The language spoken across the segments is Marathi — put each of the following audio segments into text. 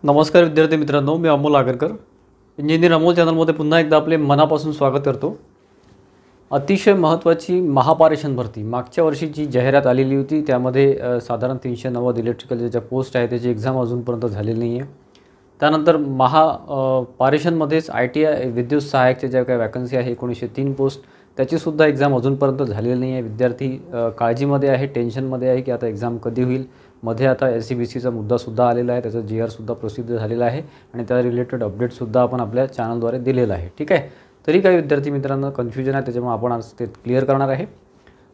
नमस्कार विद्यार्थी मित्रांनो, मी अमोल आगरकर इंजिनियर अमोल चॅनलमध्ये पुन्हा एकदा आपले मनापासून स्वागत करतो। अतिशय महत्त्वाची महापारेषण भरती मागच्या वर्षी जी जाहिरात आलेली होती त्यामध्ये साधारण 390 इलेक्ट्रिकलच्या ज्या पोस्ट आहे त्याची एक्झाम अजूनपर्यंत झालेली नाही आहे। त्यानंतर पारेषणमध्येच ITI विद्युत सहायकच्या ज्या काही वॅकन्सी आहे 1903 पोस्ट त्याचीसुद्धा एक्झाम अजूनपर्यंत झालेली नाही आहे। विद्यार्थी काळजीमध्ये आहे, टेन्शनमध्ये आहे की आता एक्झाम कधी होईल। मध्ये आता SCBCचा मुद्दासुद्धा आलेला आहे, त्याचा GR सुद्धा प्रसिद्ध झालेला आहे आणि त्या रिलेटेड अपडेटसुद्धा आपण आपल्या चॅनलद्वारे दिलेला आहे। ठीक आहे, तरी काही विद्यार्थी मित्रांना कन्फ्युजन आहे, त्याच्यामुळे आपण आज ते क्लिअर करणार आहे।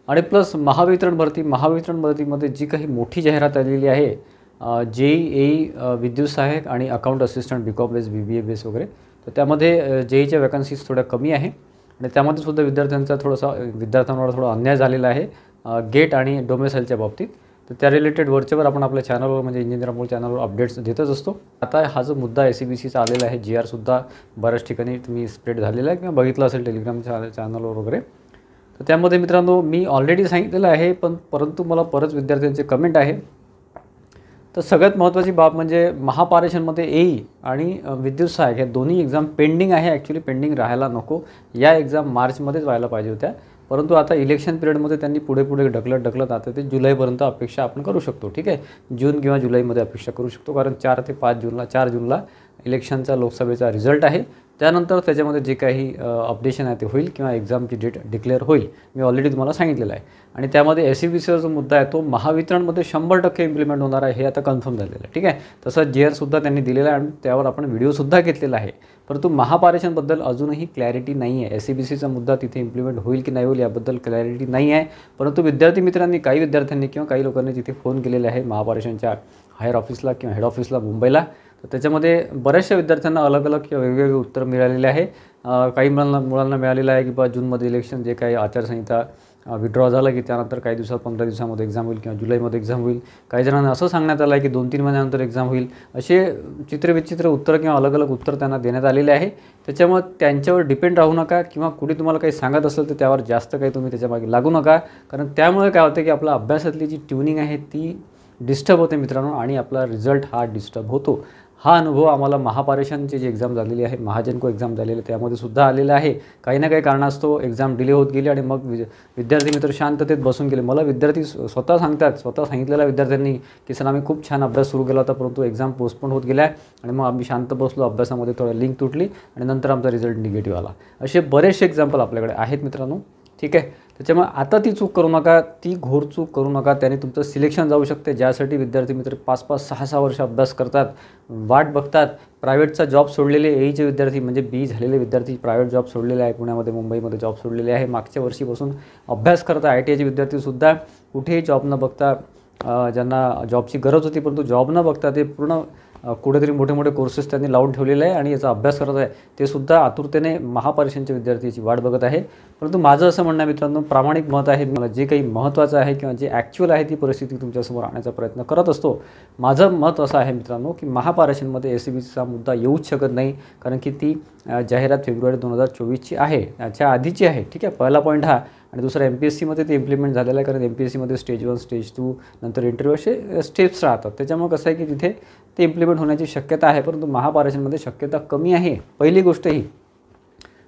आणि प्लस महावितरण भरतीमध्ये जी काही मोठी जाहिरात आलेली आहे JEE विद्युत सहायक आणि account assistant BCom base BBA base वगैरे, तर त्यामध्ये JEEच्या वॅकन्सीज थोड्या कमी आहे आणि त्यामध्ये सुद्धा विद्यार्थ्यांवर थोडा अन्याय झालेला आहे गेट आणि डोमेसाइलच्या बाबतीत। तर त्या रिलेटेड वरचेवर आपण आपल्या चॅनलवर म्हणजे इंजिनियर अमोल चॅनलवर अपडेट्स देतच असतो। आता हा जो मुद्दा SCBCचा आलेला आहे GRसुद्धा बऱ्याच ठिकाणी तुम्ही स्प्रेड झालेला आहे किंवा बघितलं असेल टेलिग्राम चॅनलवर वगैरे। तर त्यामध्ये मित्रांनो मी ऑलरेडी सांगितलेलं आहे, परंतु मला परत विद्यार्थ्यांचे कमेंट आहे। तर सगळ्यात महत्त्वाची बाब म्हणजे महापारेषणमध्ये AE आणि विद्युत सहायक या दोन्ही एक्झाम पेंडिंग आहे। ॲक्च्युली पेंडिंग राहायला नको, या एक्झाम मार्चमध्येच व्हायला पाहिजे होत्या, परंतु आता इलेक्शन पिरियडमध्ये त्यांनी पुढे ढकलत आता ते जुलैपर्यंत अपेक्षा आपण करू शकतो। ठीक आहे, जून किंवा जुलैमध्ये अपेक्षा करू शकतो, कारण 4 जूनला इलेक्शनचा लोकसभेचा रिझल्ट आहे। त्यानंतर त्याच्यामध्ये जे काही अपडेशन आहे ते होईल किंवा एक्झामची डेट डिक्लेअर होईल, मी ऑलरेडी तुम्हाला सांगितलेलं आहे। आणि त्यामध्ये SCBCचा जो मुद्दा आहे तो महावितरणमध्ये 100% इम्प्लिमेंट होणार आहे हे आता कन्फर्म झालेलं आहे। ठीक आहे, तसं GRसुद्धा त्यांनी दिलेला आहे आणि त्यावर आपण व्हिडिओसुद्धा घेतलेला आहे, परंतु महापारेषणबद्दल अजूनही क्लॅरिटी नाही आहे। SCBCचा मुद्दा तिथे इम्प्लिमेंट होईल की नाही होईल याबद्दल क्लॅरिटी नाही आहे, परंतु काही विद्यार्थ्यांनी किंवा काही लोकांनी तिथे फोन केलेले आहे महापारेषणच्या हायर ऑफिसला किंवा हेड ऑफिसला मुंबईला। तर त्याच्यामध्ये बऱ्याचशा विद्यार्थ्यांना अलग किंवा वेगवेगळे उत्तर मिळालेले आहे। काही मुलांना मिळालेलं आहे की जूनमध्ये इलेक्शन जे काही आचारसंहिता विड्रॉ झालं की त्यानंतर काही दिवसात 15 दिवसामध्ये एक्झाम होईल किंवा जुलैमध्ये एक्झाम होईल। काही जणांना असं सांगण्यात आलं आहे की 2-3 महिन्यानंतर एक्झाम होईल। असे चित्रविचित्र उत्तर किंवा अलग उत्तर त्यांना देण्यात आलेले आहे। त्याच्यामुळे त्यांच्यावर डिपेंड राहू नका किंवा कुणी तुम्हाला काही सांगत असेल तर त्यावर जास्त काही तुम्ही त्याच्यामागे लागू नका, कारण त्यामुळे काय होतं की आपल्या अभ्यासातली जी ट्युनिंग आहे ती डिस्टर्ब होते मित्रांनो आणि आपला रिझल्ट हा डिस्टर्ब होतो। हा अनुभव आम्हाला महापारेषणची जी एक्झाम झालेली आहे, महाजनको एक्झाम झालेली आहे त्यामध्ये सुद्धा आलेला आहे। काही ना काही कारणास्तव एक्झाम डिले होत गेली आणि मग विद्यार्थी मित्र शांततेत बसून गेले। मला विद्यार्थी स्वतः सांगितलेल्या विद्यार्थ्यांनी की सर आम्ही खूप छान अभ्यास सुरू केला होता, परंतु एक्झाम पोस्टपोन होत गेल्या आणि मग आम्ही शांत बसलो, अभ्यासामध्ये थोडं लिंक तुटली आणि नंतर आमचा रिझल्ट निगेटिव्ह आला। असे बरेचसे एक्झाम्पल आपल्याकडे आहेत मित्रांनो। ठीक आहे, त्याच्यामुळे आता ती चूक करू नका, ती घोर चूक करू नका, त्याने तुमचं सिलेक्शन जाऊ शकते। ज्यासाठी विद्यार्थी मित्र 5-5, 6-6 वर्ष अभ्यास करतात, वाट बघतात। प्रायव्हेटचा जॉब सोडलेले AEचे विद्यार्थी म्हणजे BE झालेले विद्यार्थी प्रायव्हेट जॉब सोडलेले आहे, पुण्यामध्ये मुंबईमध्ये जॉब सोडलेले आहे, मागच्या वर्षीपासून अभ्यास करतात। ITIचे विद्यार्थीसुद्धा कुठेही जॉब न बघता, ज्यांना जॉबची गरज होती परंतु जॉब न बघता ते पूर्ण कुठेतरी मोठे कोर्सेस त्यांनी लावून ठेवलेले आहे आणि याचा अभ्यास करत आहे, ते सुद्धा आतुरतेने महापारेषणच्या विद्यार्थीची वाट बघत आहे। परंतु माझं असं म्हणणं आहे मित्रांनो, प्रामाणिक मत आहे, मला जे काही महत्त्वाचं आहे किंवा जे ॲक्च्युअल आहे ती परिस्थिती तुमच्यासमोर आणण्याचा प्रयत्न करत असतो। माझं मत असं आहे मित्रांनो की महापारेषणमध्ये SCBCचा मुद्दा येऊच शकत नाही, कारण की ती जाहिरात फेब्रुवारी 2024ची आहे, याच्या आधीची आहे। ठीक आहे, पहिला पॉईंट हा। आणि दुसरा MPSCमध्ये ते इम्प्लिमेंट झालेलं आहे, कारण MPSCमध्ये स्टेज 1 स्टेज 2 नंतर इंटरव्ह्यू असे स्टेप्स राहतात। त्याच्यामुळे कसं आहे की तिथे ते इम्प्लिमेंट होण्याची शक्यता आहे, परंतु महापारेषणमध्ये शक्यता कमी आहे, पहिली गोष्ट ही।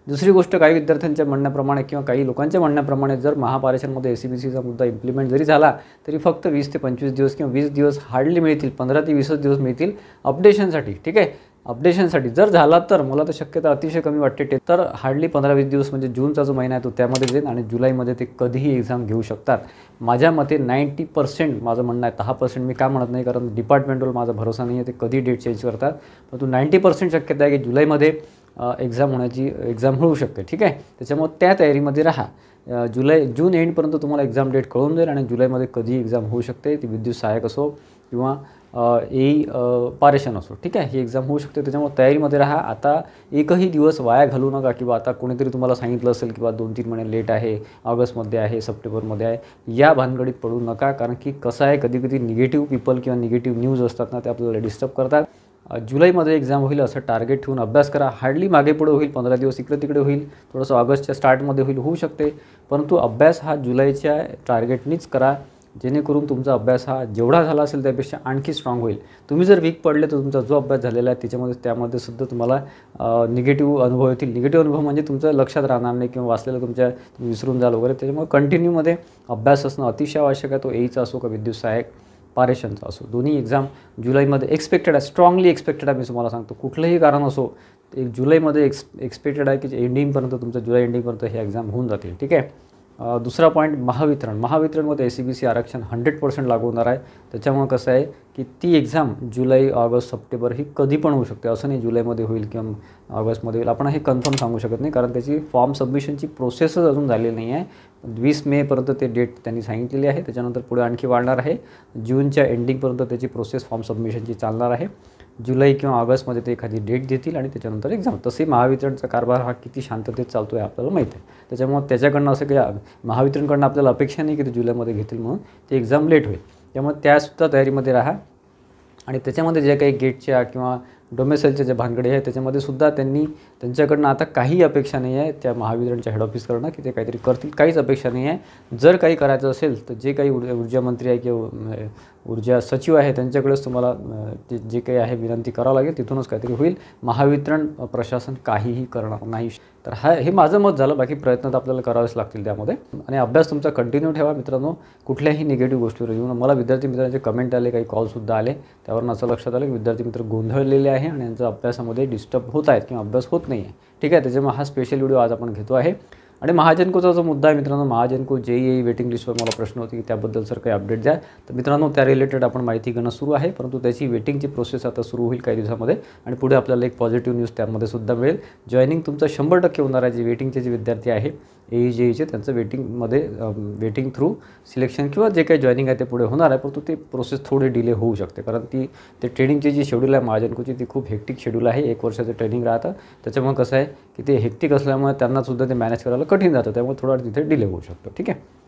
दुसरी गोष्ट, काही विद्यार्थ्यांच्या म्हणण्याप्रमाणे किंवा काही लोकांच्या म्हणण्याप्रमाणे जर महापारेषणमध्ये SCBCचा मुद्दा इम्प्लिमेंट जरी झाला तरी फक्त 20 ते 25 दिवस किंवा 20 दिवस हार्डली मिळतील, 15 ते 20 दिवस मिळतील अपडेशनसाठी। ठीक आहे, अपडेशनसाठी जर झाला तर मला तर शक्यता अतिशय कमी वाटते, तर हार्डली 15-20 दिवस म्हणजे जूनचा जो महिना आहे तो त्यामध्ये जाईल आणि जुलैमध्ये ते कधीही एक्झाम घेऊ शकतात। माझ्या मते 90% माझं म्हणणं आहे, 10% मी का म्हणत नाही, कारण डिपार्टमेंटवर माझा भरोसा नाही आहे, ते कधी डेट चेंज करतात, परंतु 90% शक्यता आहे की जुलैमध्ये एक्झाम होऊ शकते। ठीक आहे, त्याच्यामुळे त्या तयारीमध्ये राहा। जून एंडपर्यंत तुम्हाला एक्झाम डेट कळून जाईल आणि जुलैमध्ये कधी एक्झाम होऊ शकते, ती विद्युत सहायक असो किंवा AE पारेषण असो। ठीक आहे, ही एक्झाम होऊ शकते, त्याच्यामुळे तयारीमध्ये राहा। आता एकही दिवस वाया घालू नका किंवा आता कोणीतरी तुम्हाला सांगितलं असेल किंवा 2-3 महिने लेट आहे, ऑगस्टमध्ये आहे, सप्टेंबरमध्ये आहे, या भानगडीत पडू नका, कारण की कसं आहे कधी निगेटिव्ह पीपल किंवा निगेटिव्ह न्यूज असतात ना, ते आपल्याला डिस्टर्ब करतात। जुलैमध्ये एक्झाम होईल असं टार्गेट ठेवून अभ्यास करा। हार्डली मागे पुढे होईल, 15 दिवस इकडे तिकडे होईल, थोडंसं ऑगस्टच्या स्टार्टमध्ये होऊ शकते, परंतु अभ्यास हा जुलैच्या टार्गेटनीच करा। जेणेकरून तुमचा अभ्यास हा जेवढा झाला असेल त्यापेक्षा आणखी स्ट्रॉंग होईल. तुम्ही जर वीक पडले तर तुमचा जो अभ्यास झालेला आहे त्यामध्ये सुद्धा तुम्हाला निगेटिव्ह अनुभव येतील. निगेटिव्ह अनुभव म्हणजे तुमचं लक्षात राहणार नाही किंवा वाचलेलं तुम्ही विसरून जाल वगैरे. त्याच्यामुळे कंटिन्यूमध्ये अभ्यास असणं अतिशय आवश्यक आहे. तो एईचा असो का विद्युत सहाय्यक पारेषणचा असो. दोन्ही एक्झाम जुलैमध्ये एक्सपेक्टेड आहे, स्ट्रॉंगली एक्सपेक्टेड आहे. मी तुम्हाला सांगतो कुठलंही कारण असो एक जुलैमध्ये एक्सपेक्टेड आहे की एंडिंगपर्यंत तुमचं जुलै एंडिंगपर्यंत हे एक्झाम होऊन जातील. ठीक आहे. दुसरा पॉईंट महावितरणमध्ये SCBC आरक्षण 100% लागू होणार आहे. त्याच्यामुळे कसं आहे की ती एक्झाम जुलै, ऑगस्ट, सप्टेंबर ही कधी पण होऊ शकते. असं नाही जुलैमध्ये होईल किंवा ऑगस्टमध्ये होईल. आपण हे कन्फर्म सांगू शकत नाही कारण त्याची फॉर्म सबमिशनची प्रोसेसच अजून झालेली नाही आहे. 20 मेपर्यंत ते डेट त्यांनी सांगितलेली आहे. त्याच्यानंतर पुढे आणखी वाढणार आहे. जूनच्या एंडिंगपर्यंत त्याची प्रोसेस फॉर्म सबमिशनची चालणार आहे. जुलै किंवा ऑगस्टमध्ये ते एखादी डेट देतील आणि त्याच्यानंतर एक्झाम. तसे महावितरणचा कारभार हा किती शांततेत चालतो आहे आपल्याला माहीत आहे. त्याच्यामुळे त्याच्याकडनं असं काही महावितरणकडनं आपल्याला अपेक्षा नाही की ते जुलैमध्ये घेतील म्हणून ते एक्झाम लेट होईल. त्यामुळे त्यासुद्धा तयारीमध्ये राहा. आणि त्याच्यामध्ये जे काही गेटच्या किंवा डोमेसाईलच्या ज्या भानगडी आहे त्याच्यामध्ये सुद्धा त्यांच्याकडनं आता काही अपेक्षा नाही आहे त्या महावितरणच्या हेड ऑफिसकडनं की ते काहीतरी करतील. काहीच अपेक्षा नाही आहे. जर काही करायचं असेल तर जे काही ऊर्जा मंत्री आहे किंवा ऊर्जा सचिव आहे त्यांच्याकडेच तुम्हाला जे काही आहे विनंती करावं लागेल. तिथूनच काहीतरी होईल. महावितरण प्रशासन काहीही करणार नाही. तर हे माझं मत झालं. बाकी प्रयत्न तर आपल्याला करावेच लागतील त्यामध्ये. आणि अभ्यास तुमचा कंटिन्यू ठेवा मित्रांनो. कुठल्याही निगेटिव्ह गोष्टीवर येऊन मला विद्यार्थी मित्रांचे कमेंट आले, काही कॉलसुद्धा आले. त्यावरून असं लक्षात आलं की विद्यार्थी मित्र गोंधळलेले आहे आणि यांचा अभ्यासामध्ये डिस्टर्ब होत आहेत किंवा अभ्यास होत नाही आहे. ठीक आहे. त्याच्यामुळे हा स्पेशल व्हिडिओ आज आपण घेतो आहे. आणि महाजनकोचा जो मुद्दा आहे मित्रांनो, महाजनको JEE वेटिंग लिस्टवर मला प्रश्न होते की त्याबद्दल सर काही अपडेट द्या. तर मित्रांनो त्या रिलेटेड आपण माहिती घेणं सुरू आहे. परंतु त्याची वेटिंगची प्रोसेस आता सुरू होईल काही दिवसामध्ये आणि पुढे आपल्याला एक पॉझिटिव्ह न्यूज त्यामध्ये सुद्धा मिळेल. जॉईनिंग तुमचं 100% होणार आहे. जे वेटिंगचे जे विद्यार्थी आहे JEE त्यांचं वेटिंग थ्रू सिलेक्शन किंवा जे काही जॉईनिंग आहे ते पुढे होणार आहे. परंतु ते प्रोसेस थोडी डिले होऊ शकते कारण ते ट्रेनिंगची जी शेड्यूल आहे महाजनकोची ती खूप हेक्टिक शेड्यूल आहे. 1 वर्षाचं ट्रेनिंग राहतं. त्याच्यामुळे कसं आहे की ते हेक्टिक असल्यामुळे त्यांनासुद्धा ते मॅनेज करायला कठीण जातं. त्यामुळे थोडा तिथे डिले होऊ शकतो. ठीक आहे.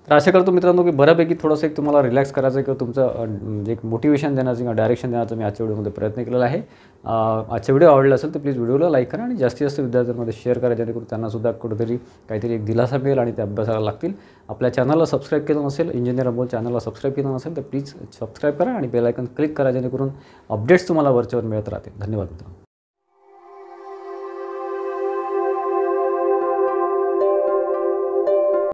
तर आशा करतो मित्रांनो की बऱ्यापैकी थोडंसं एक तुम्हाला रिलॅक्स करायचं किंवा तुमचं जे एक मोटिवेशन देण्याचं किंवा डायरेक्शन देण्याचा मी आजच्या व्हिडिओमध्ये प्रयत्न केलेला आहे. आजचा व्हिडिओ आवडला असेल तर प्लीज व्हिडिओला लाईक करा आणि जास्तीत जास्त विद्यार्थ्यांमध्ये शेअर करा जेणेकरून त्यांनासुद्धा कुठेतरी काहीतरी एक दिलासा मिळेल आणि ते अभ्यासाला लागतील. आपल्या चॅनलला सबस्क्राईब केलं नसेल, इंजिनियर अमोल चॅनलला सबस्क्राईब केलं नसेल तर प्लीज सबस्क्राईब करा आणि बेल आयकॉन क्लिक करा जेणेकरून अपडेट्स तुम्हाला वरच्यावर मिळत राहतील. धन्यवाद मित्रांनो.